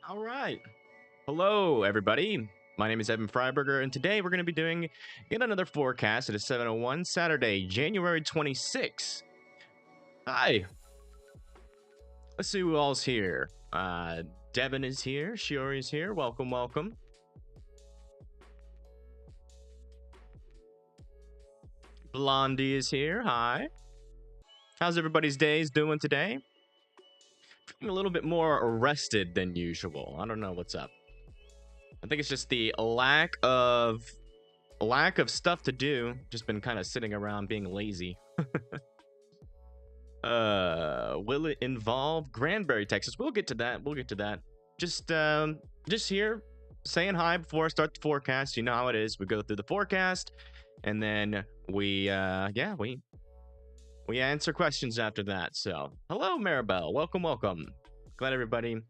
All right. Hello, everybody. My name is Evan Freiberger, and today we're going to be doing yet another forecast. It is 7:01 Saturday, January 26th. Hi. Let's see who all's here. Devin is here. Shiori is here. Welcome, welcome. Blondie is here. Hi. How's everybody's days doing today? Feeling a little bit more arrested than usual. I don't know what's up. I think it's just the lack of stuff to do. Just been kind of sitting around being lazy. Will it involve Granbury, Texas? We'll get to that. Just here saying hi before I start the forecast. You know how it is. We go through the forecast and then we answer questions after that. So, hello Maribel. Welcome. Glad everybody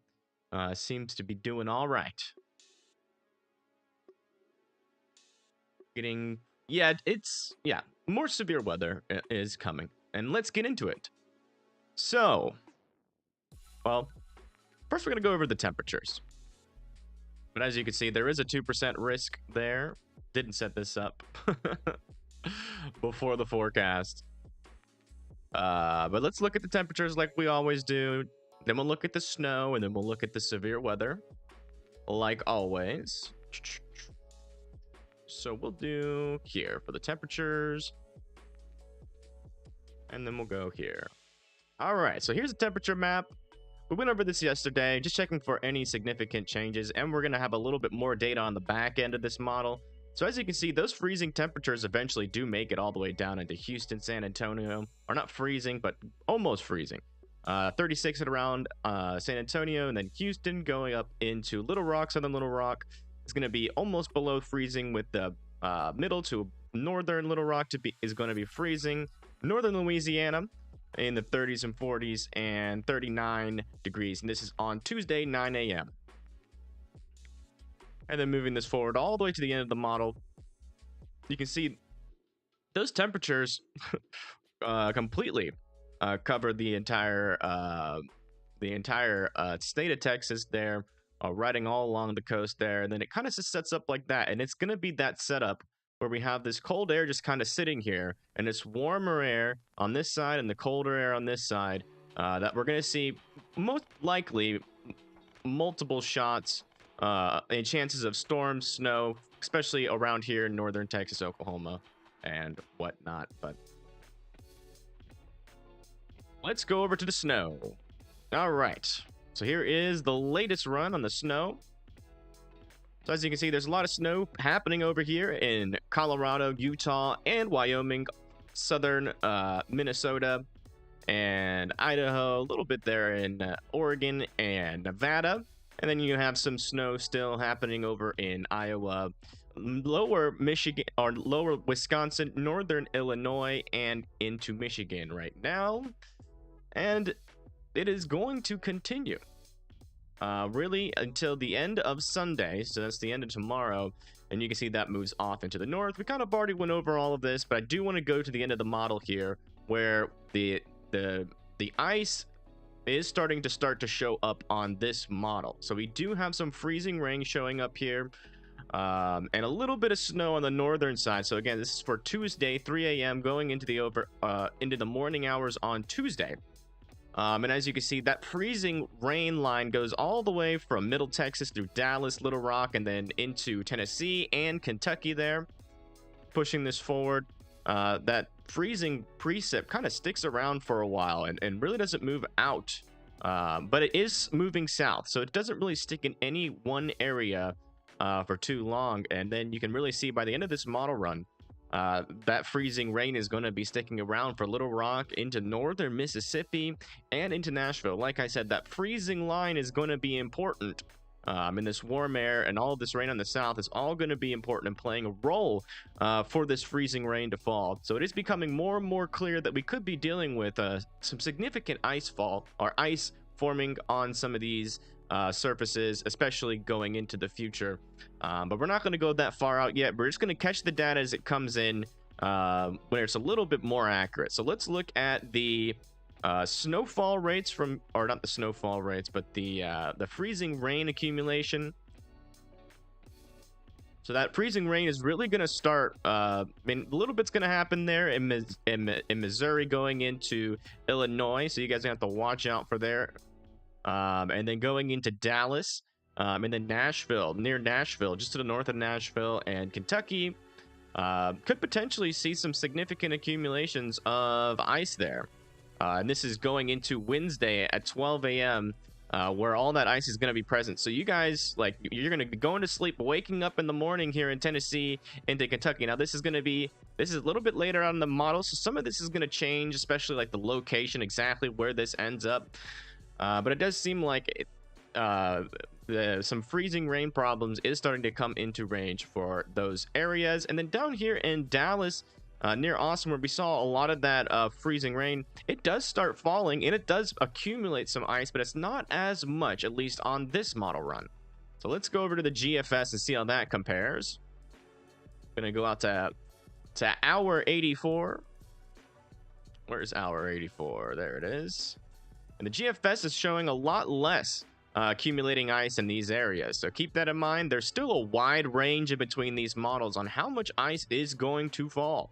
seems to be doing all right. More severe weather is coming, and let's get into it. So, well, first we're gonna go over the temperatures. But as you can see, there is a 2% risk there. Didn't set this up before the forecast. But let's look at the temperatures like we always do. Then we'll look at the snow, and then we'll look at the severe weather, like always. So we'll do here for the temperatures. And then we'll go here. All right, so here's the temperature map. We went over this yesterday, just checking for any significant changes. And we're going to have a little bit more data on the back end of this model. So as you can see, those freezing temperatures eventually do make it all the way down into Houston, San Antonio. Or not freezing, but almost freezing. 36 at around San Antonio, and then Houston going up into Little Rock, Southern Little Rock. Is going to be almost below freezing, with the middle to northern Little Rock is going to be freezing. Northern Louisiana in the 30s and 40s and 39 degrees. And this is on Tuesday, 9 a.m. And then moving this forward all the way to the end of the model, you can see those temperatures completely cover the entire state of Texas there. Riding all along the coast there, and then it kind of just sets up like that, and it's going to be that setup where we have this cold air just kind of sitting here, and it's warmer air on this side and the colder air on this side, that we're going to see most likely multiple shots and chances of storms, snow, especially around here in northern Texas, Oklahoma, and whatnot. But let's go over to the snow. All right. So here is the latest run on the snow. So as you can see, there's a lot of snow happening over here in Colorado, Utah, and Wyoming, southern Minnesota, and Idaho, a little bit there in Oregon and Nevada. And then you have some snow still happening over in Iowa, lower Michigan, or lower Wisconsin, northern Illinois, and into Michigan right now. And it is going to continue really until the end of Sunday. So that's the end of tomorrow. And you can see that moves off into the north. We kind of already went over all of this, but I do want to go to the end of the model here, where the ice is starting to show up on this model. So we do have some freezing rain showing up here, and a little bit of snow on the northern side. So again, this is for Tuesday, 3 a.m. going into the morning hours on Tuesday. And as you can see, that freezing rain line goes all the way from Middle Texas through Dallas, Little Rock, and then into Tennessee and Kentucky there, pushing this forward. That freezing precip kind of sticks around for a while and really doesn't move out, but it is moving south, so it doesn't really stick in any one area for too long. And then you can really see by the end of this model run, that freezing rain is going to be sticking around for Little Rock, into northern Mississippi, and into Nashville. Like I said, that freezing line is going to be important. And this warm air and all of this rain on the south is all going to be important and playing a role for this freezing rain to fall. So it is becoming more and more clear that we could be dealing with some significant ice fall, or ice forming on some of these surfaces, especially going into the future. But we're not going to go that far out yet. We're just going to catch the data as it comes in, where it's a little bit more accurate. So let's look at the snowfall rates from, or not the snowfall rates, but the freezing rain accumulation. So that freezing rain is really going to start. I mean, a little bit's going to happen there in Missouri going into Illinois. So you guys are going to have to watch out for there. And then going into Dallas, and then Nashville, near Nashville, just to the north of Nashville, and Kentucky could potentially see some significant accumulations of ice there. And this is going into Wednesday at 12 a.m. Where all that ice is going to be present. So you guys, like, you're going to be going to sleep, waking up in the morning here in Tennessee into Kentucky. Now, this is a little bit later on in the model, so some of this is going to change, especially like the location, exactly where this ends up. But it does seem like some freezing rain problems is starting to come into range for those areas. And then down here in Dallas, near Austin, where we saw a lot of that freezing rain, it does start falling and it does accumulate some ice, but it's not as much, at least on this model run. So let's go over to the GFS and see how that compares. Gonna go out to hour 84. Where's hour 84? There it is. And the GFS is showing a lot less accumulating ice in these areas. So keep that in mind. There's still a wide range in between these models on how much ice is going to fall.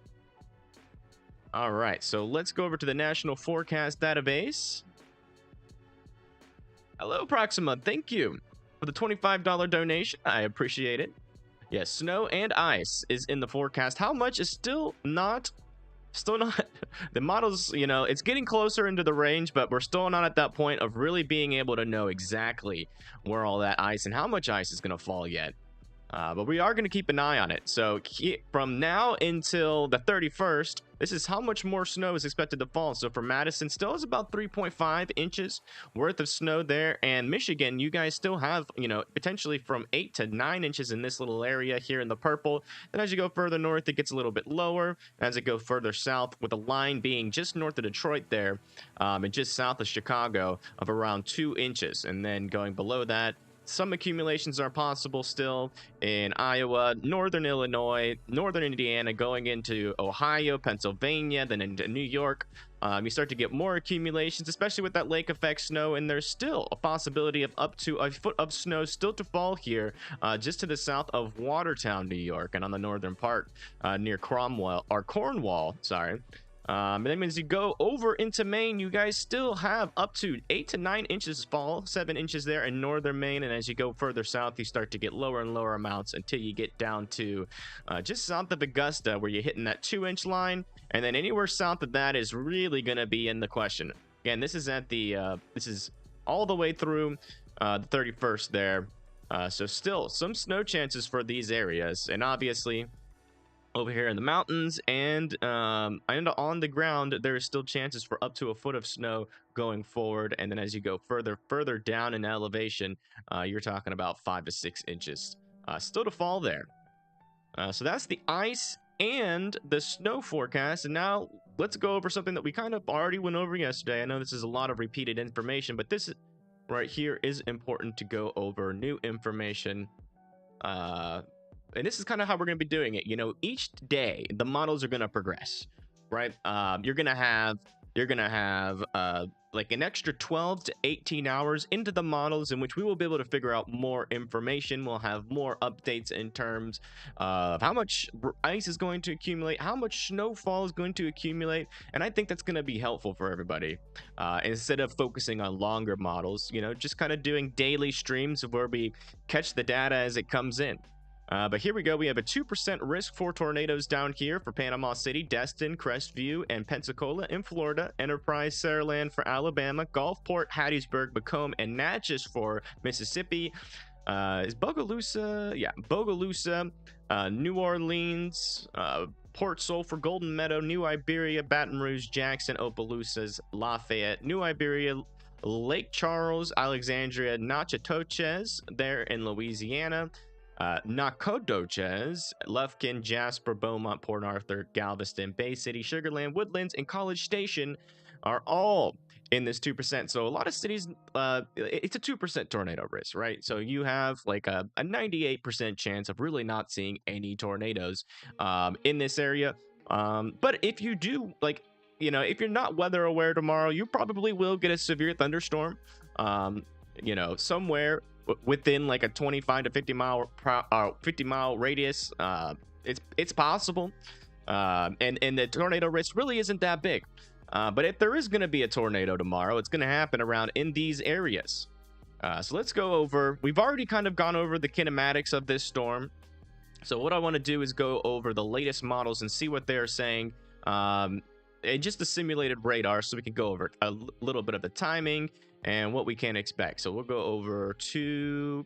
All right, so let's go over to the National Forecast Database. Hello, Proxima. Thank you for the $25 donation. I appreciate it. Yes, snow and ice is in the forecast. How much is still not the models, you know, it's getting closer into the range, but we're still not at that point of really being able to know exactly where all that ice and how much ice is going to fall yet. But we are going to keep an eye on it. So from now until the 31st, this is how much more snow is expected to fall. So for Madison, still is about 3.5 inches worth of snow there. And Michigan, you guys still have, you know, potentially from 8 to 9 inches in this little area here in the purple. Then as you go further north, it gets a little bit lower. As it goes further south, with the line being just north of Detroit there, and just south of Chicago of around 2 inches. And then going below that, some accumulations are possible still in Iowa, northern Illinois, northern Indiana, going into Ohio, Pennsylvania, then into New York. You start to get more accumulations, especially with that lake effect snow, and there's still a possibility of up to a foot of snow still to fall here, just to the south of Watertown, New York, and on the northern part near Cornwall, sorry. And then as you go over into Maine, you guys still have up to 8 to 9 inches fall, 7 inches there in northern Maine. And as you go further south, you start to get lower and lower amounts until you get down to just south of Augusta, where you're hitting that 2-inch line. And then anywhere south of that is really going to be in the question. Again, this is at the this is all the way through the 31st there. So still some snow chances for these areas, and obviously over here in the mountains and on the ground, there's still chances for up to a foot of snow going forward. And then as you go further down in elevation, you're talking about 5 to 6 inches still to fall there. So that's the ice and the snow forecast. And now let's go over something that we kind of already went over yesterday. I know this is a lot of repeated information, but this right here is important to go over. New information. And this is kind of how we're going to be doing it. You know, each day the models are going to progress, right? You're going to have like an extra 12 to 18 hours into the models, in which we will be able to figure out more information. We'll have more updates in terms of how much ice is going to accumulate, how much snowfall is going to accumulate. And I think that's going to be helpful for everybody. Instead of focusing on longer models, you know, just kind of doing daily streams of where we catch the data as it comes in. But here we go. We have a 2% risk for tornadoes down here for Panama City, Destin, Crestview, and Pensacola in Florida. Enterprise, Saraland for Alabama. Gulfport, Hattiesburg, Macomb, and Natchez for Mississippi. Is Bogalusa? Yeah, Bogalusa, New Orleans, Port Sulphur, Golden Meadow, New Iberia, Baton Rouge, Jackson, Opelousas, Lafayette, New Iberia, Lake Charles, Alexandria, Natchitoches there in Louisiana. Nacogdoches, Lufkin, Jasper, Beaumont, Port Arthur, Galveston, Bay City, Sugarland, Woodlands, and College Station are all in this 2%. So a lot of cities, it's a 2% tornado risk, right? So you have like a 98% chance of really not seeing any tornadoes in this area. But if you do, like, you know, if you're not weather aware tomorrow, you probably will get a severe thunderstorm. You know, somewhere within like a 25 to 50 mile radius. It's possible. And the tornado risk really isn't that big. But if there is going to be a tornado tomorrow, it's going to happen around in these areas. So let's go over. We've already kind of gone over the kinematics of this storm. So what I want to do is go over the latest models and see what they're saying. And just the simulated radar, so we can go over a little bit of the timing and what we can expect. So we'll go over to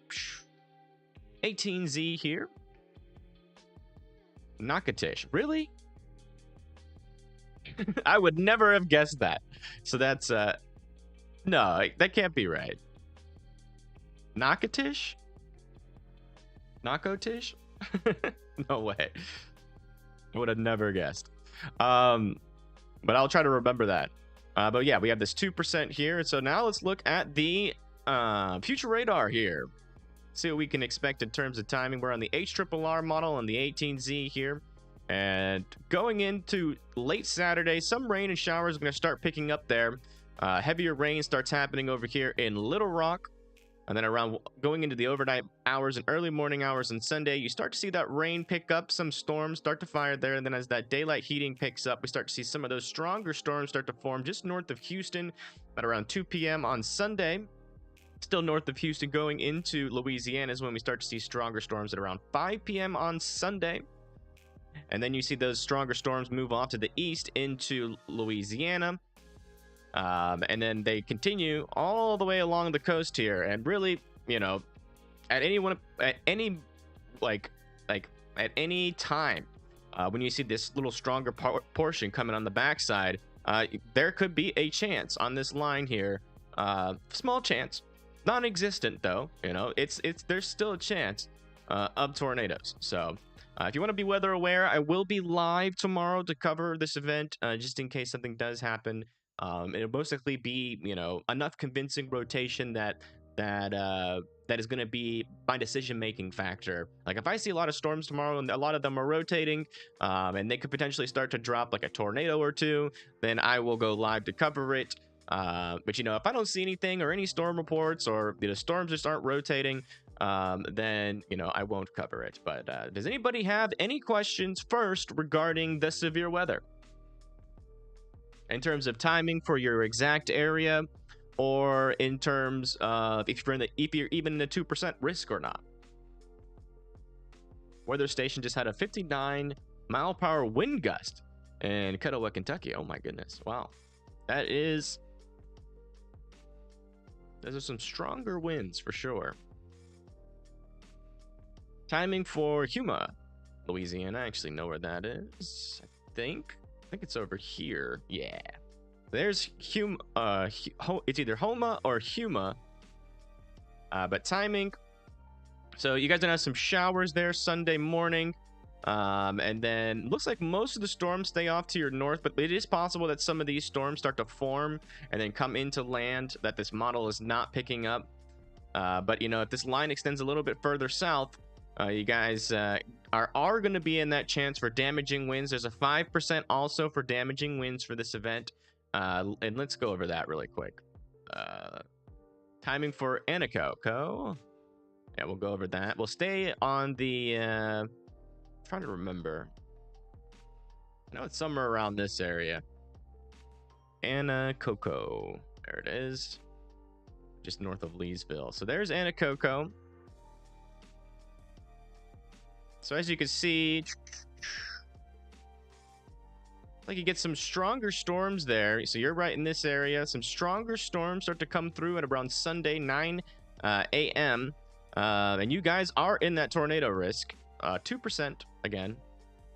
18Z here. Nakatish, really? I would never have guessed that. So that's no, that can't be right. Nakatish? Nakotish? No way. I would have never guessed. But I'll try to remember that. But yeah, we have this 2% here. So now let's look at the future radar here. See what we can expect in terms of timing. We're on the HRRR model on the 18Z here. And going into late Saturday, some rain and showers are going to start picking up there. Heavier rain starts happening over here in Little Rock. And then around going into the overnight hours and early morning hours on Sunday, you start to see that rain pick up, some storms start to fire there. And then as that daylight heating picks up, we start to see some of those stronger storms start to form just north of Houston at around 2 p.m. on Sunday. Still north of Houston going into Louisiana is when we start to see stronger storms at around 5 p.m. on Sunday. And then you see those stronger storms move off to the east into Louisiana. And then they continue all the way along the coast here. And really, you know, at any time, when you see this little stronger portion coming on the backside, there could be a chance on this line here. Small chance. Non-existent though, you know, there's still a chance of tornadoes. So if you want to be weather aware, I will be live tomorrow to cover this event, just in case something does happen. It'll most likely be, you know, enough convincing rotation that is going to be my decision-making factor. Like if I see a lot of storms tomorrow and a lot of them are rotating, and they could potentially start to drop like a tornado or two, then I will go live to cover it. But you know, if I don't see anything or any storm reports, or you know, storms just aren't rotating, then you know, I won't cover it. But does anybody have any questions first regarding the severe weather in terms of timing for your exact area, or in terms of if you're even in the 2% risk or not? Weather station just had a 59-mile-per-hour wind gust in Cudahy, Kentucky. Oh my goodness! Wow, those are some stronger winds for sure. Timing for Huma, Louisiana. I actually know where that is. I think it's over here. Yeah. There's Huma. It's either Homa or Huma. But timing. So you guys are gonna have some showers there Sunday morning. And then looks like most of the storms stay off to your north, but it is possible that some of these storms start to form and then come into land that this model is not picking up. But you know, if this line extends a little bit further south, you guys are going to be in that chance for damaging winds. There's a 5% also for damaging winds for this event. And let's go over that really quick. Timing for Anacoco. Yeah, we'll go over that. We'll stay on the trying to remember. I know it's somewhere around this area. Anacoco. There it is. Just north of Leesville. So there's Anacoco. So as you can see, like you get some stronger storms there. So you're right in this area. Some stronger storms start to come through at around Sunday 9 a.m. And you guys are in that tornado risk. 2% again,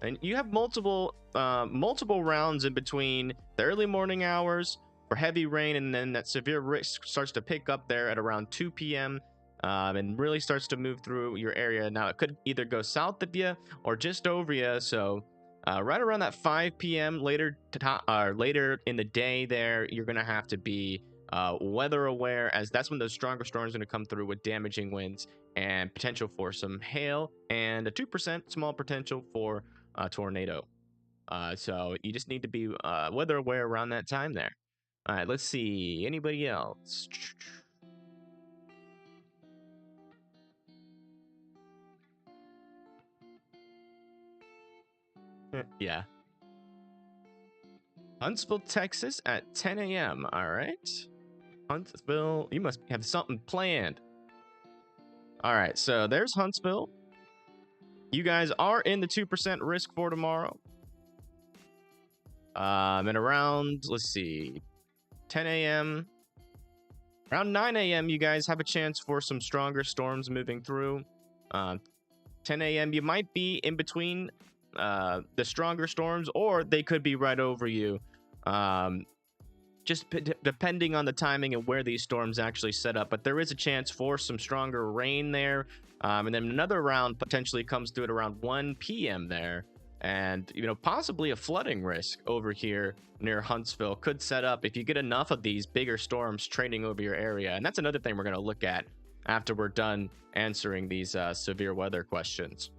and you have multiple rounds in between the early morning hours for heavy rain, and then that severe risk starts to pick up there at around 2 p.m. And really starts to move through your area. Now it could either go south of you or just over you. So right around that 5 p.m. later in the day, there you're gonna have to be weather aware, as that's when those stronger storms are going to come through with damaging winds and potential for some hail and a 2% small potential for a tornado. So you just need to be weather aware around that time there. All right, let's see. Anybody else? Yeah. Huntsville, Texas at 10 a.m. All right. Huntsville, you must have something planned. All right, so there's Huntsville. You guys are in the 2% risk for tomorrow. And around, let's see, 10 a.m. Around 9 a.m., you guys have a chance for some stronger storms moving through. 10 a.m., you might be in between the stronger storms, or they could be right over you. Just depending on the timing and where these storms actually set up. But there is a chance for some stronger rain there. And then another round potentially comes through at around 1 p.m. there. And, you know, possibly a flooding risk over here near Huntsville could set up if you get enough of these bigger storms training over your area. And that's another thing we're going to look at after we're done answering these severe weather questions.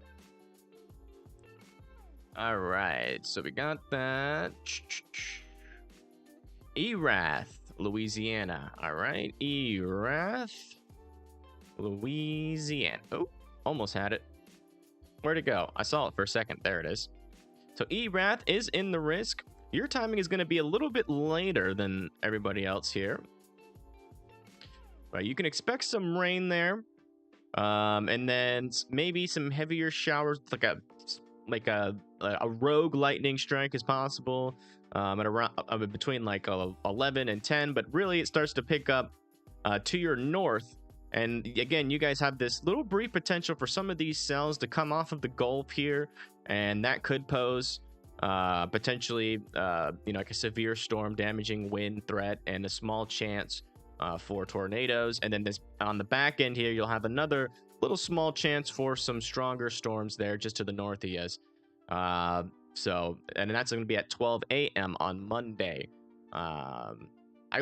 All right, so we got that. Erath, Louisiana. All right, Erath, Louisiana. Oh, almost had it. Where'd it go? I saw it for a second. There it is. So Erath is in the risk. Your timing is going to be a little bit later than everybody else here. But you can expect some rain there. And then maybe some heavier showers, like a rogue lightning strike is possible. At around between like 11 and 10, but really it starts to pick up to your north. And again, you guys have this little brief potential for some of these cells to come off of the Gulf here, and that could pose potentially you know, like a severe storm damaging wind threat and a small chance for tornadoes. And then this on the back end here, you'll have another little small chance for some stronger storms there just to the north of you. So, and that's going to be at 12 a.m. on Monday. I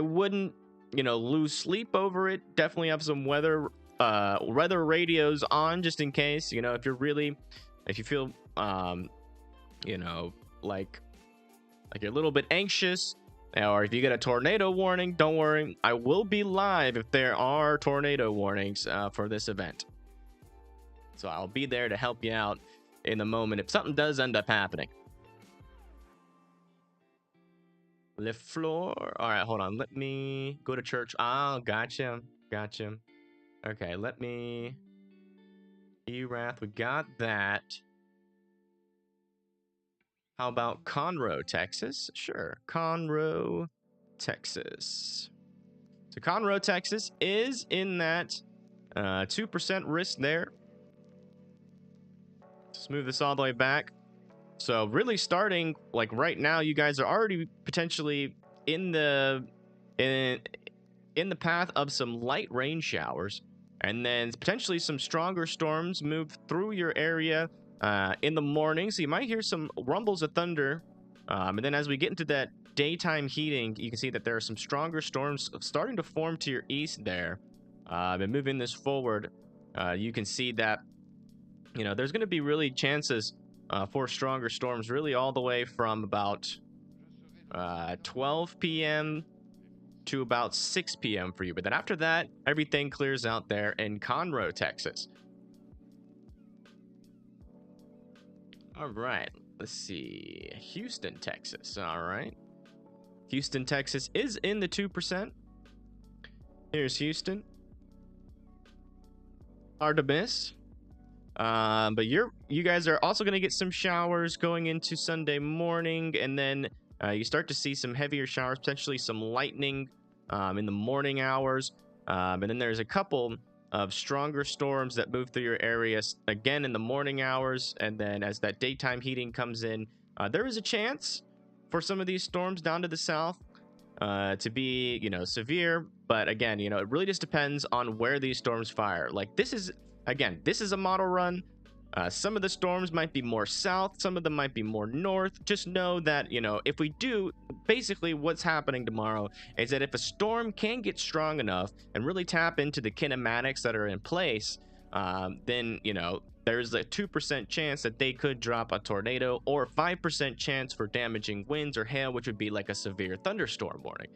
wouldn't, you know, lose sleep over it. Definitely have some weather radios on just in case, you know, if you feel, you know, like you're a little bit anxious, or if you get a tornado warning, don't worry. I will be live if there are tornado warnings for this event. So I'll be there to help you out in the moment if something does end up happening. Le Fleur. All right, hold on. Let me go to church. Oh, gotcha. Okay, let me... Erath, we got that. How about Conroe, Texas? Sure, Conroe, Texas. So Conroe, Texas is in that 2% risk there. Let's move this all the way back. So really starting like right now, you guys are already potentially in the path of some light rain showers, and then potentially some stronger storms move through your area in the morning. So you might hear some rumbles of thunder, and then as we get into that daytime heating, you can see that there are some stronger storms starting to form to your east there. And moving this forward, you can see that, you know, there's going to be really chances for stronger storms really all the way from about 12 p.m. to about 6 p.m. for you. But then after that, everything clears out there in Conroe, Texas. All right, let's see. Houston, Texas. All right. Houston, Texas is in the 2%. Here's Houston. Hard to miss. But you guys are also going to get some showers going into Sunday morning, and then you start to see some heavier showers, potentially some lightning in the morning hours. And then there's a couple of stronger storms that move through your area again in the morning hours. And then as that daytime heating comes in, there is a chance for some of these storms down to the south to be, you know, severe. But again, you know, it really just depends on where these storms fire. Like this is a model run. Some of the storms might be more south, some of them might be more north. Just know that, you know, if we do, basically what's happening tomorrow is that if a storm can get strong enough and really tap into the kinematics that are in place, then, you know, there's a 2% chance that they could drop a tornado, or 5% chance for damaging winds or hail, which would be like a severe thunderstorm warning.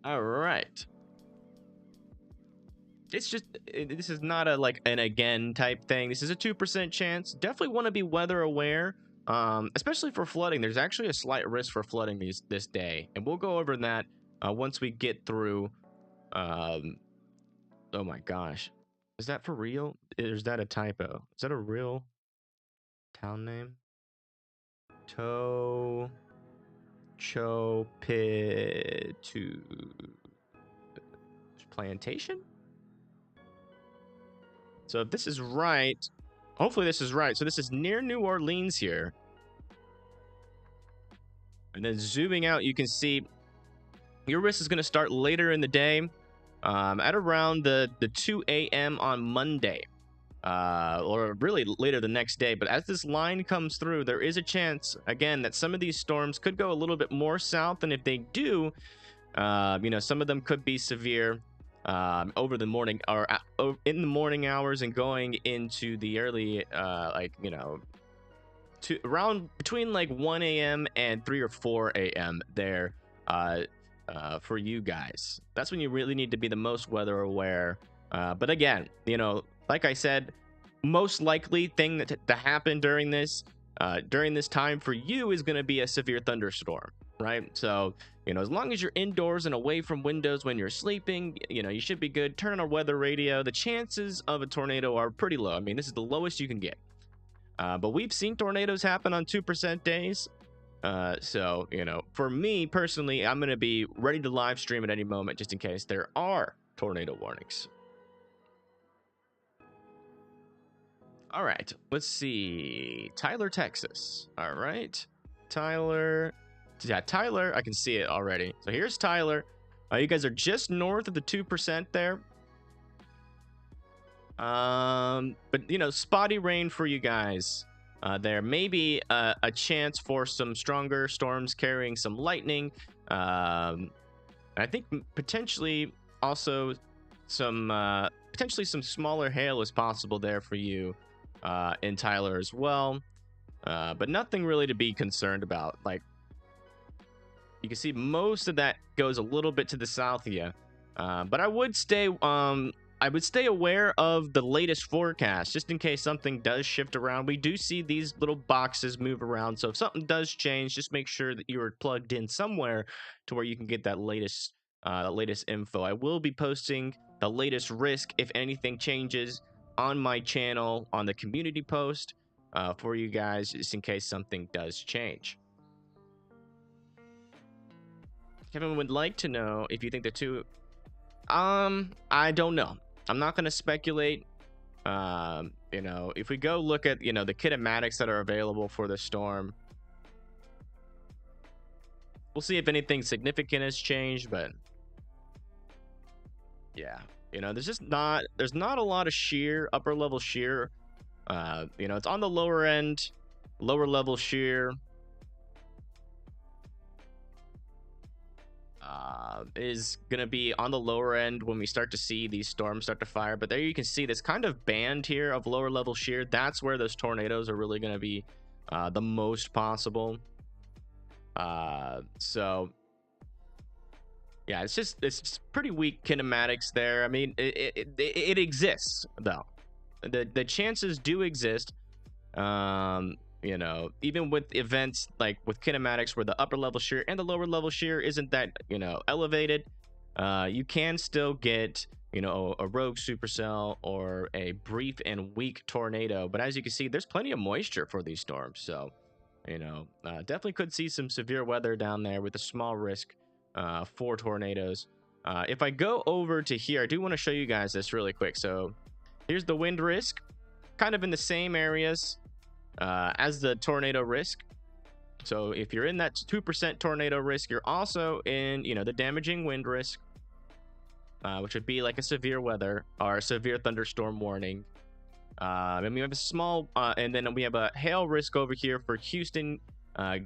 All right. It's just, this is not a like an again type thing. This is a 2% chance. Definitely want to be weather aware, especially for flooding. There's actually a slight risk for flooding this day, and we'll go over that once we get through. Oh my gosh, is that for real? Is that a typo? Is that a real town name? Chopitu Plantation? So if this is right, hopefully this is right. So this is near New Orleans here. And then zooming out, you can see your risk is going to start later in the day, at around the 2 a.m. on Monday, or really later the next day. But as this line comes through, there is a chance, again, that some of these storms could go a little bit more south. And if they do, some of them could be severe over the morning, or in the morning hours, and going into the early, to around between like 1 a.m. and 3 or 4 a.m. there, for you guys. That's when you really need to be the most weather aware. But again, like I said, most likely thing to happen during this time for you is going to be a severe thunderstorm, right? So, as long as you're indoors and away from windows when you're sleeping, you should be good. Turn on a weather radio. The chances of a tornado are pretty low. I mean, this is the lowest you can get. But we've seen tornadoes happen on 2% days. So, for me personally, I'm going to be ready to live stream at any moment just in case there are tornado warnings. All right, let's see. Tyler, Texas. All right. Tyler. Yeah, Tyler, I can see it already. So here's Tyler. You guys are just north of the 2% there. But spotty rain for you guys. There may be a chance for some stronger storms carrying some lightning. I think potentially also some smaller hail is possible there for you in Tyler as well. But nothing really to be concerned about. Like, you can see most of that goes a little bit to the south of you. But I would stay aware of the latest forecast just in case something does shift around. We do see these little boxes move around, so if something does change, just make sure that you're plugged in somewhere to where you can get that latest info. I will be posting the latest risk if anything changes on my channel on the community post for you guys, just in case something does change. Kevin would like to know if you think the two... I don't know. I'm not going to speculate. If we go look at, the kinematics that are available for the storm, we'll see if anything significant has changed, but yeah, there's not a lot of shear, upper level shear. It's on the lower end, lower level shear. Is gonna be on the lower end when we start to see these storms start to fire. But there you can see this kind of band here of lower level shear. That's where those tornadoes are really gonna be the most possible. So yeah, it's just pretty weak kinematics there. I mean, it exists though. The chances do exist. Even with events like with kinematics where the upper level shear and the lower level shear isn't that, elevated, you can still get, a rogue supercell or a brief and weak tornado. But as you can see, there's plenty of moisture for these storms. So, definitely could see some severe weather down there with a small risk for tornadoes. If I go over to here, I do want to show you guys this really quick. So here's the wind risk, kind of in the same areas as the tornado risk. So if you're in that 2% tornado risk, you're also in, the damaging wind risk, which would be like a severe weather or a severe thunderstorm warning. And we have a small, and then we have a hail risk over here for Houston, Bay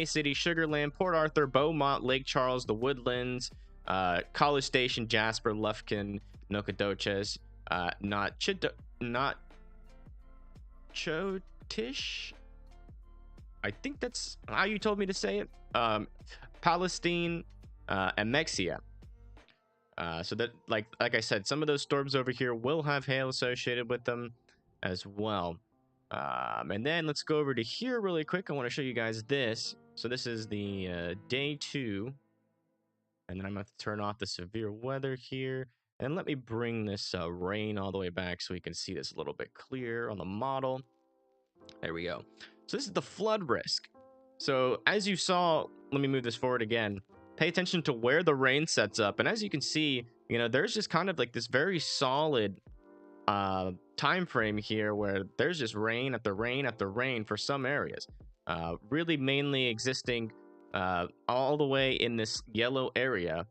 City, Sugar Land, Port Arthur, Beaumont, Lake Charles, the Woodlands, College Station, Jasper, Lufkin, Nkodoches, not Chotish. I think that's how you told me to say it. Palestine, and Mexia. So that, like I said, some of those storms over here will have hail associated with them as well. And then let's go over to here really quick. I want to show you guys this. So this is the day 2. And then I'm going to turn off the severe weather here. And let me bring this rain all the way back so we can see this a little bit clear on the model. There we go. So this is the flood risk. So as you saw, let me move this forward again. Pay attention to where the rain sets up. And as you can see, you know, there's just kind of like this very solid time frame here where there's just rain after rain after rain for some areas. Really mainly existing all the way in this yellow area.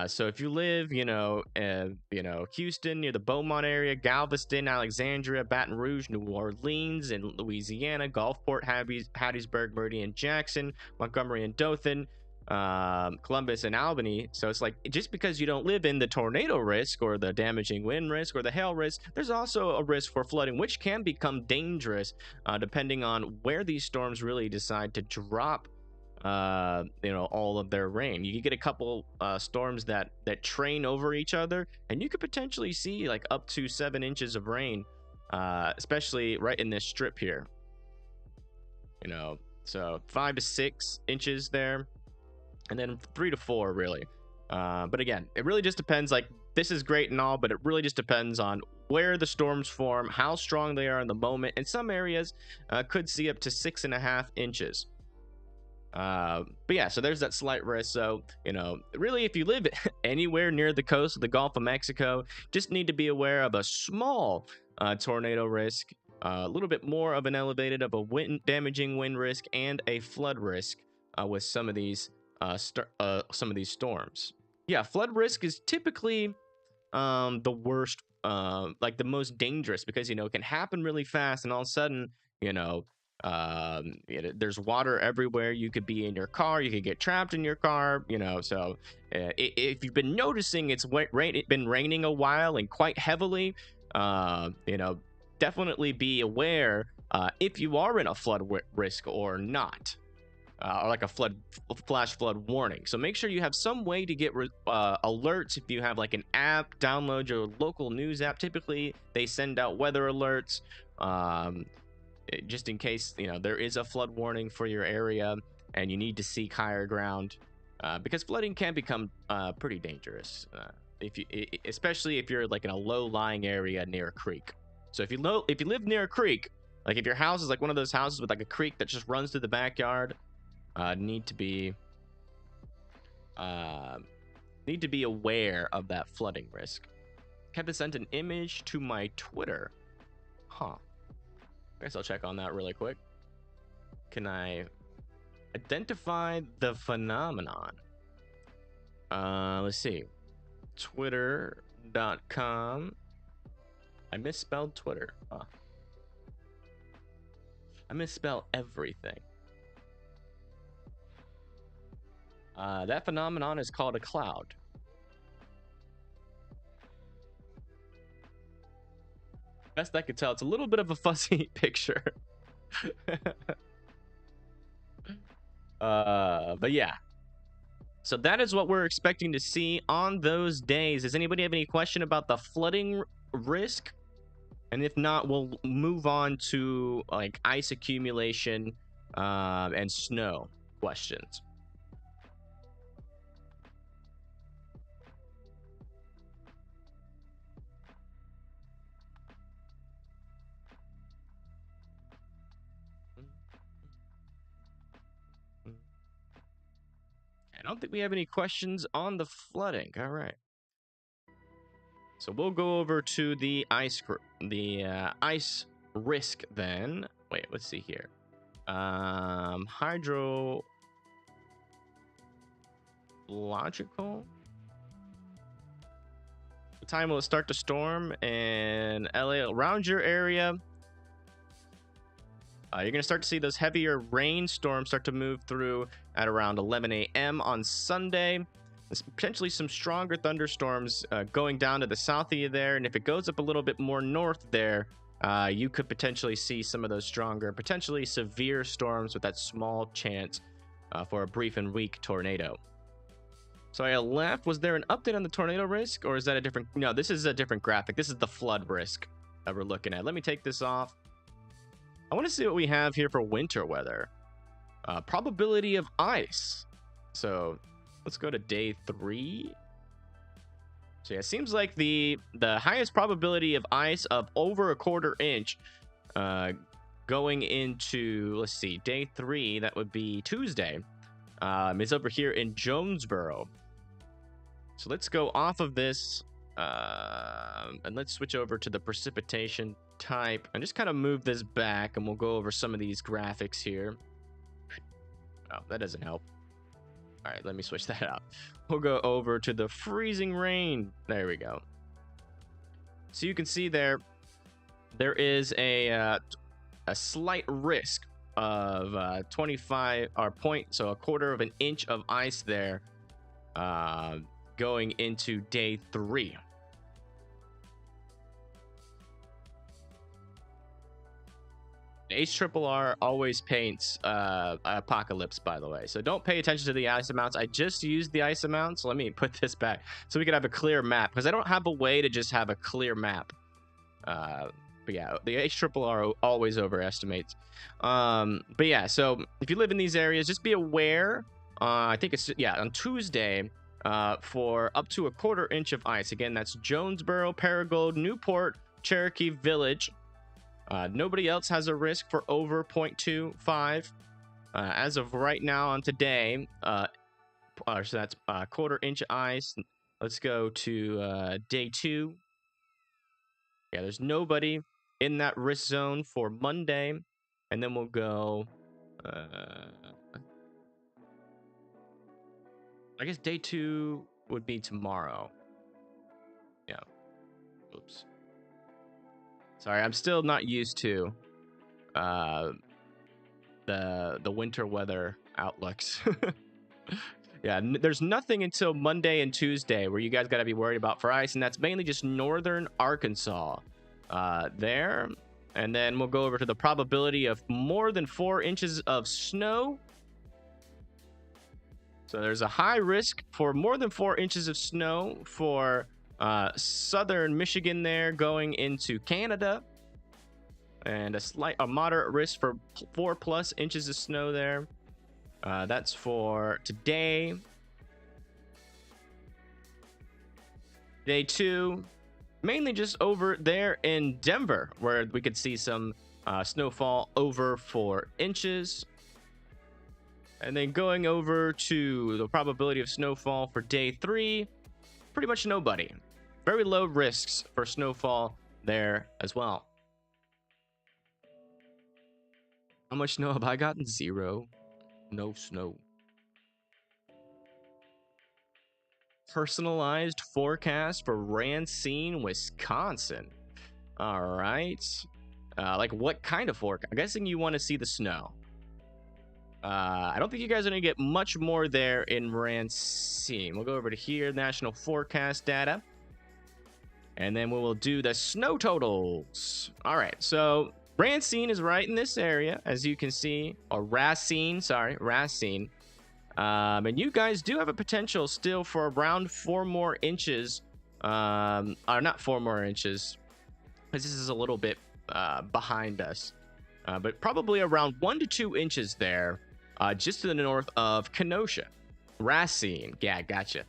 So if you live, Houston, near the Beaumont area, Galveston, Alexandria, Baton Rouge, New Orleans, and Louisiana, Gulfport, Hattiesburg, Meridian, Jackson, Montgomery, and Dothan, Columbus, and Albany. So it's like, just because you don't live in the tornado risk or the damaging wind risk or the hail risk, there's also a risk for flooding, which can become dangerous depending on where these storms really decide to drop all of their rain. You could get a couple storms that train over each other, and you could potentially see like up to 7 inches of rain, especially right in this strip here. So 5 to 6 inches there, and then 3 to 4 really. But again, it really just depends. Like, this is great and all, but it really just depends on where the storms form, how strong they are in the moment. And some areas could see up to 6.5 inches. But yeah, so there's that slight risk. So, really, if you live anywhere near the coast of the Gulf of Mexico, just need to be aware of a small tornado risk, a little bit more of an elevated of a damaging wind risk, and a flood risk with some of these storms. Yeah, flood risk is typically the worst, like the most dangerous, because it can happen really fast, and all of a sudden, there's water everywhere. You could be in your car, you could get trapped in your car, so if you've been noticing it's been raining a while and quite heavily, definitely be aware if you are in a flood risk or not, or like a flash flood warning. So make sure you have some way to get alerts. If you have like an app, download your local news app. Typically they send out weather alerts, just in case there is a flood warning for your area and you need to seek higher ground, because flooding can become pretty dangerous, especially if you're like in a low-lying area near a creek. So if you live near a creek, like if your house is like one of those houses with like a creek that just runs through the backyard, need to be aware of that flooding risk. Kevin sent an image to my Twitter. I guess I'll check on that really quick. Can I identify the phenomenon? Let's see. Twitter.com. I misspelled Twitter. I misspell everything. That phenomenon is called a cloud. Best I could tell, it's a little bit of a fuzzy picture. But yeah. So that is what we're expecting to see on those days. Does anybody have any question about the flooding risk? And if not, we'll move on to like ice accumulation and snow questions. I don't think we have any questions on the flooding. All right. So we'll go over to the ice risk then. Wait, let's see here. Hydrological. The time will start to storm in LA around your area. You're going to start to see those heavier rainstorms start to move through at around 11 a.m. on Sunday. There's potentially some stronger thunderstorms going down to the south of you there. And if it goes up a little bit more north there, you could potentially see some of those stronger, potentially severe storms with that small chance for a brief and weak tornado. So I left. Was there an update on the tornado risk, or is that a different? No, this is a different graphic. This is the flood risk that we're looking at. Let me take this off. I want to see what we have here for winter weather. Probability of ice. So let's go to day 3. So yeah, it seems like the highest probability of ice of over a 1/4 inch going into, let's see, day 3, that would be Tuesday, is over here in Jonesboro. So let's go off of this and let's switch over to the precipitation type and just kind of move this back, and we'll go over some of these graphics here. Oh, that doesn't help. All right, let me switch that out. We'll go over to the freezing rain. There we go. So you can see there is a slight risk of 25 or point, so a 1/4 of an inch of ice there going into day 3. HRRR always paints apocalypse, by the way, so don't pay attention to the ice amounts. I just used the ice amounts. Let me put this back so we can have a clear map, because I don't have a way to just have a clear map. But yeah, the HRRR always overestimates. But yeah, so if you live in these areas, just be aware. I think it's, yeah, on Tuesday for up to a 1/4 inch of ice. Again, that's Jonesboro, Paragould, Newport, Cherokee Village. Nobody else has a risk for over 0.25 as of right now on today. So that's 1/4 inch ice. Let's go to day 2. Yeah, there's nobody in that risk zone for Monday, and then we'll go. I guess day 2 would be tomorrow. Yeah. Oops. Sorry, I'm still not used to the winter weather outlooks. Yeah, there's nothing until Monday and Tuesday where you guys got to be worried about for ice, and that's mainly just northern Arkansas there. And then we'll go over to the probability of more than 4 inches of snow. So there's a high risk for more than 4 inches of snow for southern Michigan there going into Canada, and a moderate risk for 4+ inches of snow there. That's for today. Day 2, mainly just over there in Denver, where we could see some snowfall over 4 inches. And then going over to the probability of snowfall for day 3, pretty much nobody. Very low risks for snowfall there as well. How much snow have I gotten? 0. No snow. Personalized forecast for Racine, Wisconsin. All right. Like what kind of forecast? I'm guessing you want to see the snow. I don't think you guys are going to get much more there in Racine. We'll go over to here, national forecast data. And then we will do the snow totals. All right, so Racine is right in this area, as you can see. Or Racine, sorry, Racine. And you guys do have a potential still for around 4 more inches. Or not 4 more inches, because this is a little bit behind us. But probably around 1 to 2 inches there, just to the north of Kenosha. Racine, yeah, gotcha.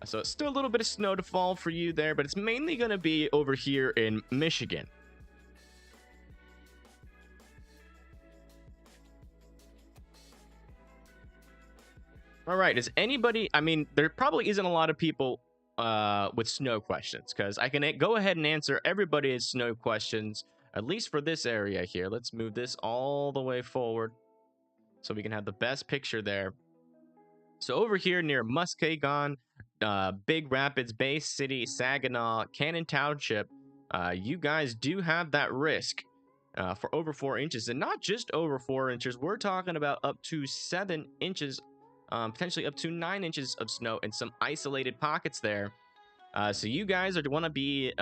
So it's still a little bit of snow to fall for you there, but it's mainly going to be over here in Michigan. All right, is anybody, I mean, there probably isn't a lot of people with snow questions, because I can go ahead and answer everybody's snow questions, at least for this area here. Let's move this all the way forward so we can have the best picture there. So over here near Muskegon, Big Rapids, Bay City, Saginaw, Cannon Township, you guys do have that risk for over 4 inches. And not just over 4 inches, we're talking about up to 7 inches potentially up to 9 inches of snow in some isolated pockets there. So you guys are want to be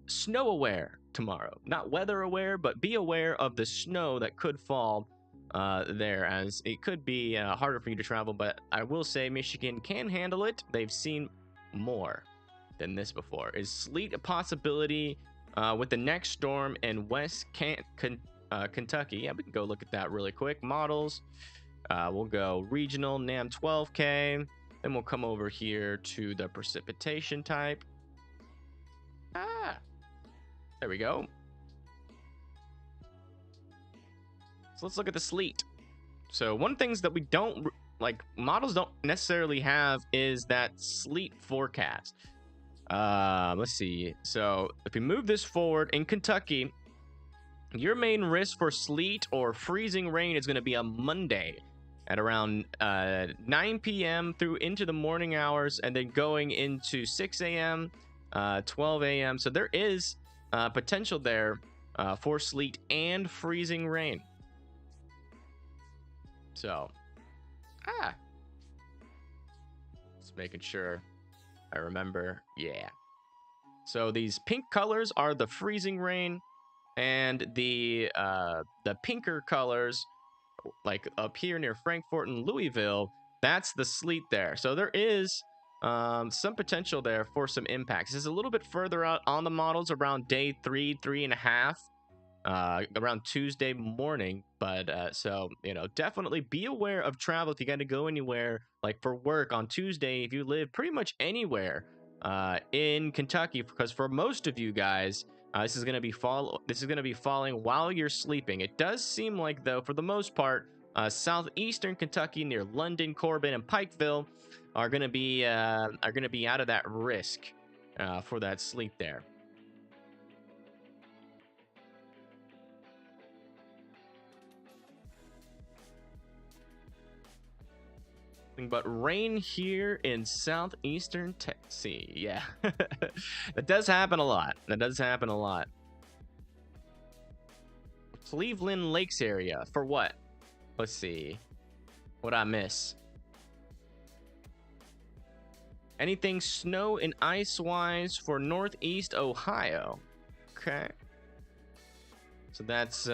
snow aware tomorrow. Not weather aware, but be aware of the snow that could fall there, as it could be harder for you to travel. But I will say Michigan can handle it. They've seen more than this before. Is sleet a possibility with the next storm in Kentucky? Yeah, we can go look at that really quick. Models. We'll go regional NAM 12K. Then we'll come over here to the precipitation type. There we go. So let's look at the sleet. So one of the things that we don't, like, models don't necessarily have is that sleet forecast. Let's see. So if we move this forward in Kentucky, your main risk for sleet or freezing rain is going to be on Monday at around 9 p.m. through into the morning hours, and then going into 6 a.m., 12 a.m. So there is potential there for sleet and freezing rain. So, just making sure I remember. Yeah. So these pink colors are the freezing rain, and the pinker colors, like up here near Frankfort and Louisville, that's the sleet there. So there is some potential there for some impacts. This is a little bit further out on the models, around day 3.5, around Tuesday morning. But so, you know, definitely be aware of travel if you got to go anywhere, like for work on Tuesday, if you live pretty much anywhere in Kentucky, because for most of you guys, this is going to be falling while you're sleeping. It does seem like, though, for the most part, southeastern Kentucky near London, Corbin, and Pikeville are going to be out of that risk for that sleet there. But rain here in southeastern Tennessee. Yeah. That does happen a lot. Cleveland Lakes area. For what? Let's see. What'd I miss? Anything snow and ice-wise for northeast Ohio. Okay. So that's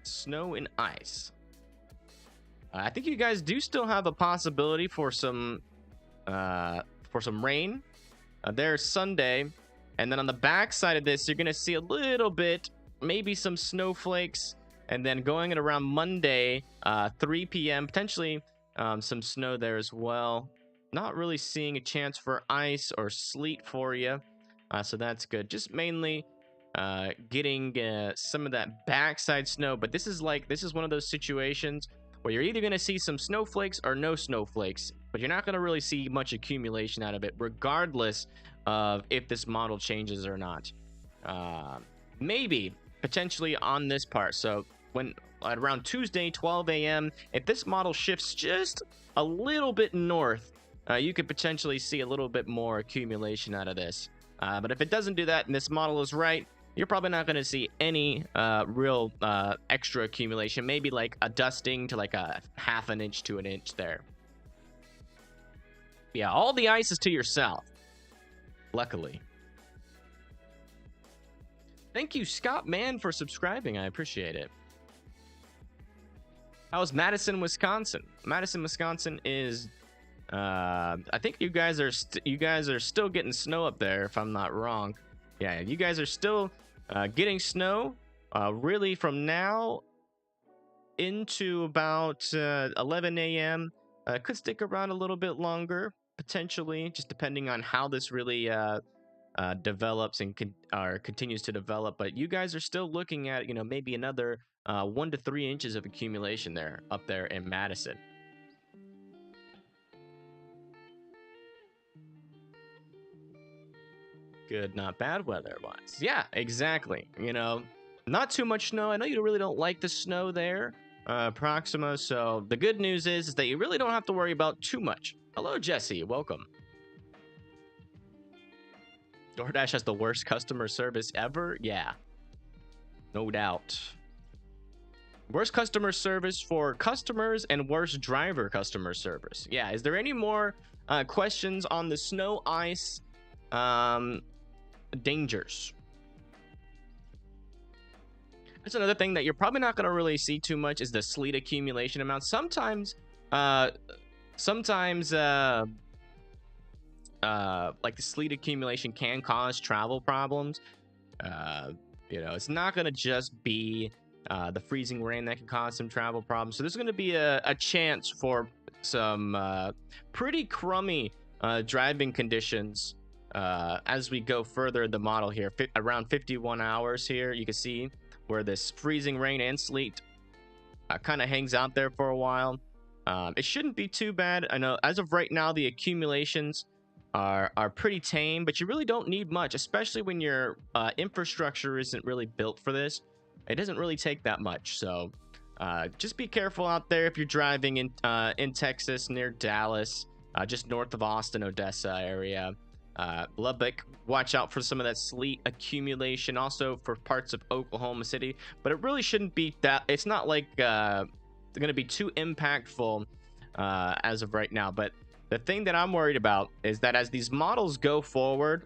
snow and ice. I think you guys do still have a possibility for some rain. There's Sunday, and then on the back side of this, you're gonna see a little bit, maybe some snowflakes, and then going at around Monday, 3 p.m. potentially some snow there as well. Not really seeing a chance for ice or sleet for you, so that's good. Just mainly getting some of that backside snow. But this is one of those situations where you're either going to see some snowflakes or no snowflakes, but you're not going to really see much accumulation out of it, regardless of if this model changes or not. Maybe, potentially on this part. So when at around Tuesday, 12 a.m., if this model shifts just a little bit north, you could potentially see a little bit more accumulation out of this. But if it doesn't do that and this model is right, you're probably not going to see any real extra accumulation. Maybe like a dusting to like a 1/2 inch to 1 inch there. Yeah, all the ice is to your south, luckily. Thank you, Scott Mann, for subscribing. I appreciate it. How's Madison, Wisconsin? Madison, Wisconsin is... I think you guys are still getting snow up there, if I'm not wrong. Yeah, you guys are still getting snow, really from now into about 11 a.m. Could stick around a little bit longer, potentially, just depending on how this really develops and continues to develop. But you guys are still looking at, maybe another 1 to 3 inches of accumulation up there in Madison. Good, not bad weather-wise. Yeah, exactly. Not too much snow. I know you really don't like the snow there, Proxima. So the good news is that you really don't have to worry about too much. Hello, Jesse. Welcome. DoorDash has the worst customer service ever? Yeah. No doubt. Worst customer service for customers and worst driver customer service. Yeah, is there any more questions on the snow ice dangers? That's another thing that you're probably not going to really see too much is the sleet accumulation amount. Uh, sometimes, like the sleet accumulation can cause travel problems. It's not going to just be the freezing rain that can cause some travel problems. So there's going to be a chance for some pretty crummy driving conditions as we go further in the model here. Around 51 hours here, you can see where this freezing rain and sleet kind of hangs out there for a while. It shouldn't be too bad. I know as of right now, the accumulations are pretty tame, but you really don't need much, especially when your infrastructure isn't really built for this. It doesn't really take that much. So just be careful out there if you're driving in Texas near Dallas, just north of Austin, Odessa area. Lubbock, watch out for some of that sleet accumulation, also for parts of Oklahoma City, but it really shouldn't be that. It's not like going to be too impactful as of right now. But the thing that I'm worried about is that as these models go forward,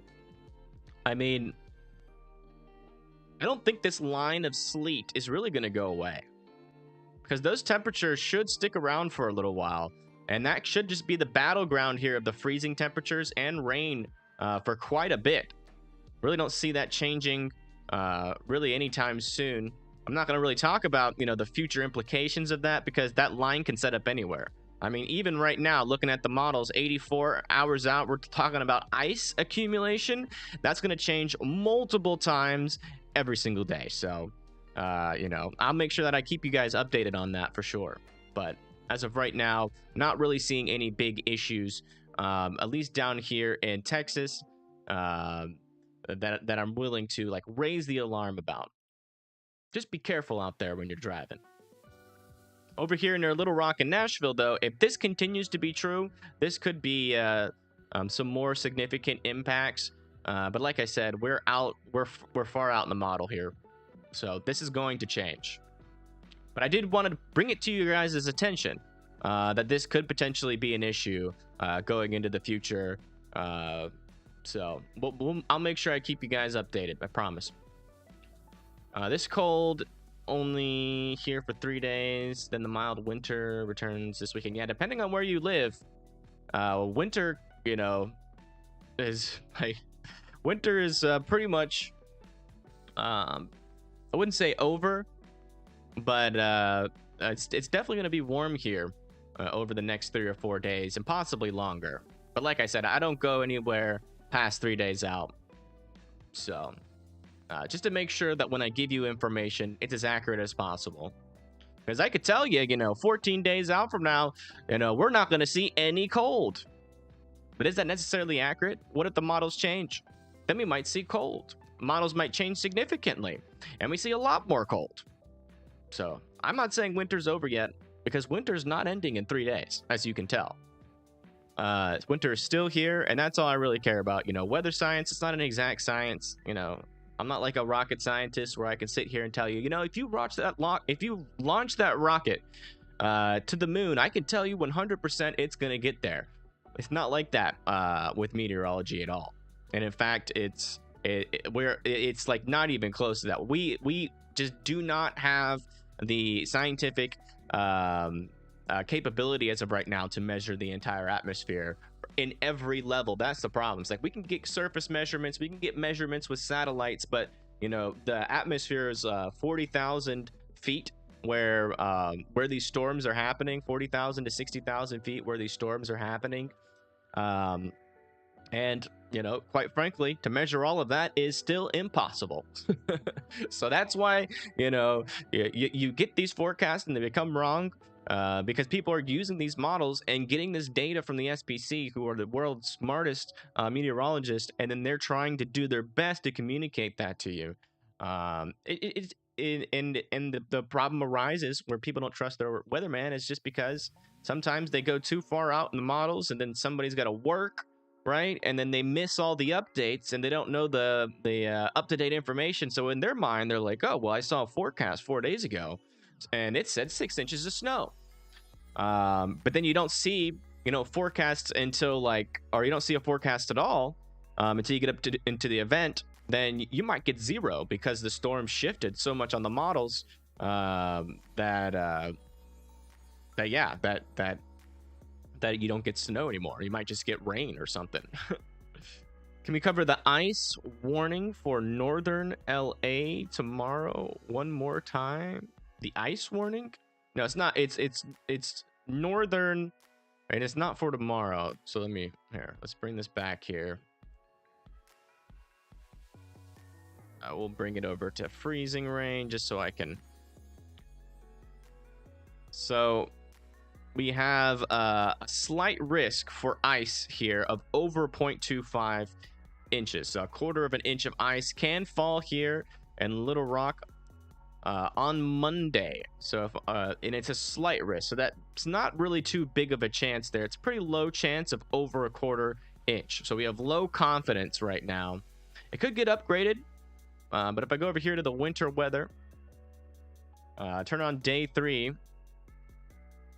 I mean, I don't think this line of sleet is really going to go away, because those temperatures should stick around for a little while, and that should just be the battleground here of the freezing temperatures and rain for quite a bit. Really don't see that changing really anytime soon. I'm not going to really talk about, the future implications of that, because that line can set up anywhere. I mean, even right now, looking at the models, 84 hours out, we're talking about ice accumulation. That's going to change multiple times every single day. So, I'll make sure that I keep you guys updated on that for sure. But as of right now, not really seeing any big issues, at least down here in Texas, that I'm willing to like raise the alarm about. Just be careful out there when you're driving. Over here near Little Rock in Nashville, though, if this continues to be true, this could be some more significant impacts. But like I said, we're far out in the model here, so this is going to change. But I did want to bring it to you guys' attention that this could potentially be an issue going into the future. So I'll make sure I keep you guys updated. I promise. This cold only here for 3 days, then the mild winter returns this weekend. Yeah, depending on where you live, winter, is like winter is pretty much I wouldn't say over, but it's definitely going to be warm here over the next 3 or 4 days, and possibly longer. But like I said, I don't go anywhere past 3 days out. So just to make sure that when I give you information, it's as accurate as possible. Because I could tell you, 14 days out from now, we're not going to see any cold. But is that necessarily accurate? What if the models change? Then we might see cold. Models might change significantly, and we see a lot more cold. So I'm not saying winter's over yet, because winter's not ending in 3 days, as you can tell. Winter is still here, and that's all I really care about. Weather science, it's not an exact science. I'm not like a rocket scientist where I can sit here and tell you, if you launch that rocket to the moon, I can tell you 100% it's gonna get there. It's not like that with meteorology at all. And in fact, it's like not even close to that. We just do not have the scientific capability as of right now to measure the entire atmosphere in every level. That's the problem. It's like we can get surface measurements, we can get measurements with satellites, but the atmosphere is 40,000 feet where these storms are happening, 40,000 to 60,000 feet where these storms are happening. And quite frankly, to measure all of that is still impossible. So that's why you get these forecasts and they become wrong, because people are using these models and getting this data from the SPC, who are the world's smartest meteorologists, and then they're trying to do their best to communicate that to you. And the problem arises where people don't trust their weatherman is just because sometimes they go too far out in the models, and then somebody's got to work, right? And then they miss all the updates, and they don't know the up-to-date information. So in their mind, they're like, oh, well, I saw a forecast 4 days ago. and it said 6 inches of snow. But then you don't see, forecasts until or you don't see a forecast at all until you get up into the event. Then you might get 0 because the storm shifted so much on the models that you don't get snow anymore. You might just get rain or something. Can we cover the ice warning for northern LA tomorrow one more time? The ice warning? No, it's not. It's northern, and it's not for tomorrow. So let's bring this back here. We'll bring it over to freezing rain just so I can. So we have a slight risk for ice here of over 0.25 inches. So 1/4 of an inch of ice can fall here in Little Rock on Monday. So and it's a slight risk. So that's not really too big of a chance there. It's pretty low chance of over 1/4 inch. So we have low confidence right now. It could get upgraded. But if I go over here to the winter weather, turn on day 3,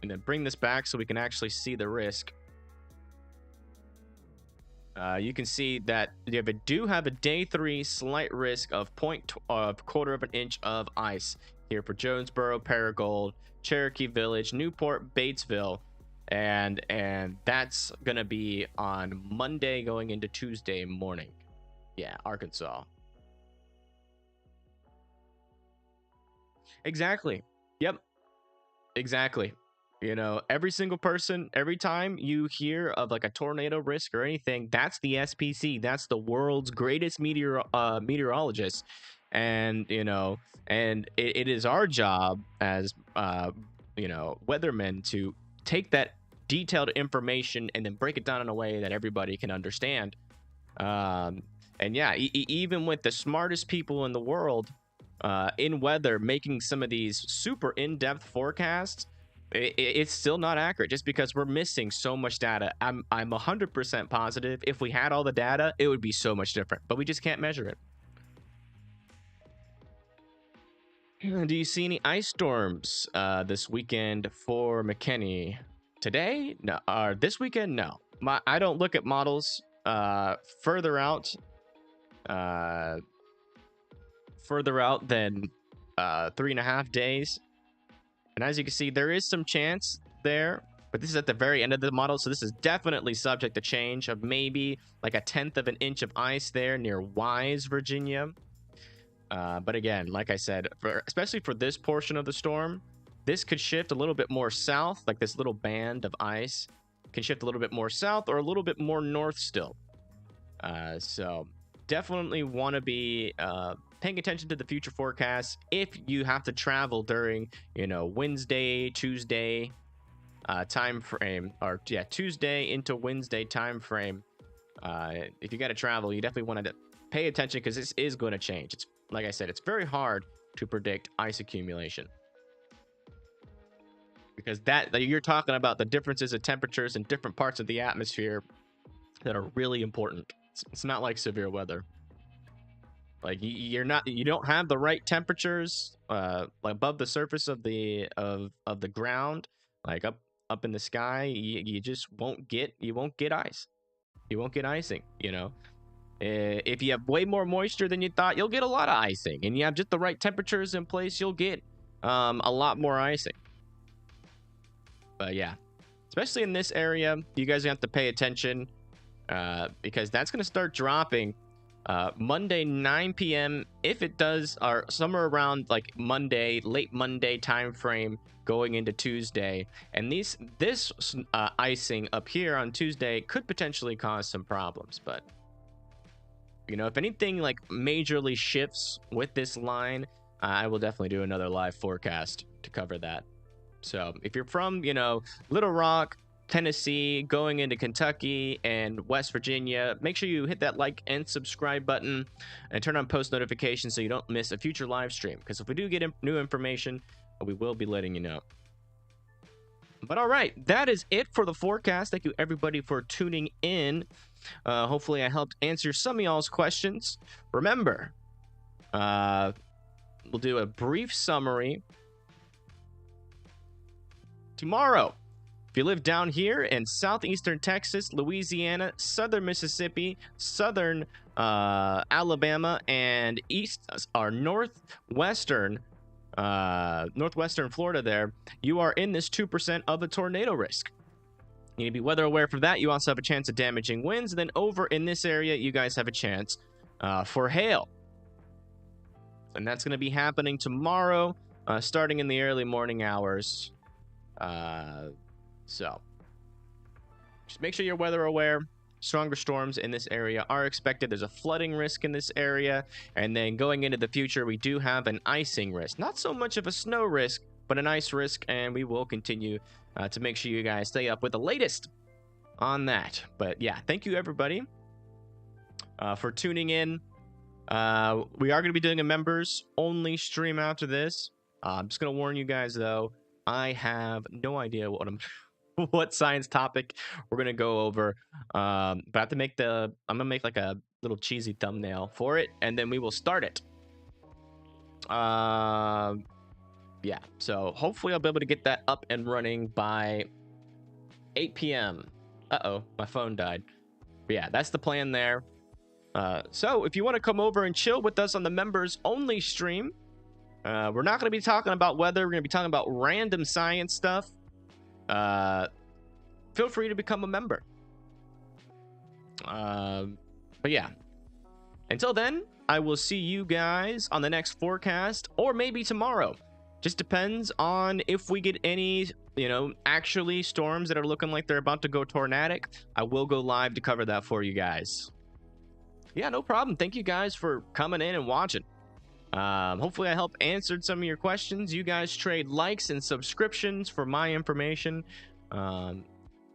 and then bring this back so we can actually see the risk. You can see that you do have a day 3 slight risk of 1/4 of an inch of ice here for Jonesboro, Paragould, Cherokee Village, Newport, Batesville, and that's gonna be on Monday going into Tuesday morning. Yeah, Arkansas. Exactly. Yep. Exactly. Every single person, every time you hear of like a tornado risk or anything, that's the SPC. That's the world's greatest meteorologist. And, and it is our job as, weathermen to take that detailed information and then break it down in a way that everybody can understand. And yeah, even with the smartest people in the world, in weather, making some of these super in-depth forecasts, it's still not accurate just because we're missing so much data. I'm 100% positive if we had all the data, it would be so much different, but we just can't measure it. Do you see any ice storms this weekend for McKinney? Today? No. This weekend? No. I don't look at models further out than 3.5 days. And as you can see, there is some chance there, but this is at the very end of the model, so this is definitely subject to change of maybe like 1/10 of an inch of ice there near Wise, Virginia. But again, like I said, especially for this portion of the storm, this could shift a little bit more south, like this little band of ice can shift a little bit more south or a little bit more north still. So definitely want to be paying attention to the future forecasts if you have to travel during Wednesday, Tuesday time frame, or Tuesday into Wednesday time frame. If you got to travel, you definitely want to pay attention because this is going to change. It's like I said, it's very hard to predict ice accumulation because you're talking about the differences of temperatures in different parts of the atmosphere that are really important. It's not like severe weather. Like you don't have the right temperatures above the surface of the ground, like up in the sky. You just won't get ice. You won't get icing. If you have way more moisture than you thought, you'll get a lot of icing, and you have just the right temperatures in place, you'll get a lot more icing. But yeah, especially in this area, you guys have to pay attention because that's going to start dropping. Monday 9 p.m. if it does, or somewhere around like Monday, late Monday time frame going into Tuesday. And this icing up here on Tuesday could potentially cause some problems. But if anything like majorly shifts with this line, I will definitely do another live forecast to cover that. So if you're from Little Rock, Tennessee, going into Kentucky and West Virginia, make sure you hit that like and subscribe button and turn on post notifications so you don't miss a future live stream, because if we do get new information, we will be letting you know. But all right, that is it for the forecast. Thank you everybody for tuning in. Hopefully I helped answer some of y'all's questions. Remember, we'll do a brief summary tomorrow. If you live down here in southeastern Texas, Louisiana, southern Mississippi, southern Alabama, and northwestern Florida there, you are in this 2% of the tornado risk. You need to be weather aware for that. You also have a chance of damaging winds. And then over in this area, you guys have a chance for hail. And that's going to be happening tomorrow, starting in the early morning hours. So just make sure you're weather aware. Stronger storms in this area are expected. There's a flooding risk in this area. And then going into the future, we do have an icing risk. Not so much of a snow risk, but an ice risk. And we will continue to make sure you guys stay up with the latest on that. But yeah, thank you everybody for tuning in. We are going to be doing a members only stream after this. I'm just going to warn you guys though, I have no idea what science topic we're going to go over. But I have to make I'm going to make like a little cheesy thumbnail for it, and then we will start it. Yeah, so hopefully I'll be able to get that up and running by 8 p.m. Uh-oh, my phone died. But yeah, that's the plan there. So if you want to come over and chill with us on the members only stream, we're not going to be talking about weather. We're going to be talking about random science stuff. Feel free to become a member. But yeah, until then, I will see you guys on the next forecast, or maybe tomorrow. Just depends on if we get any, actually storms that are looking like they're about to go tornadic. I will go live to cover that for you guys. Yeah, no problem. Thank you guys for coming in and watching. Hopefully I helped answered some of your questions. You guys trade likes and subscriptions for my information. So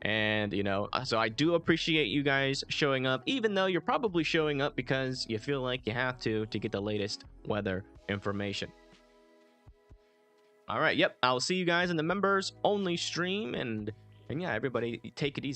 I do appreciate you guys showing up, even though you're probably showing up because you feel like you have to get the latest weather information. All right, yep, I'll see you guys in the members only stream, and yeah, everybody take it easy.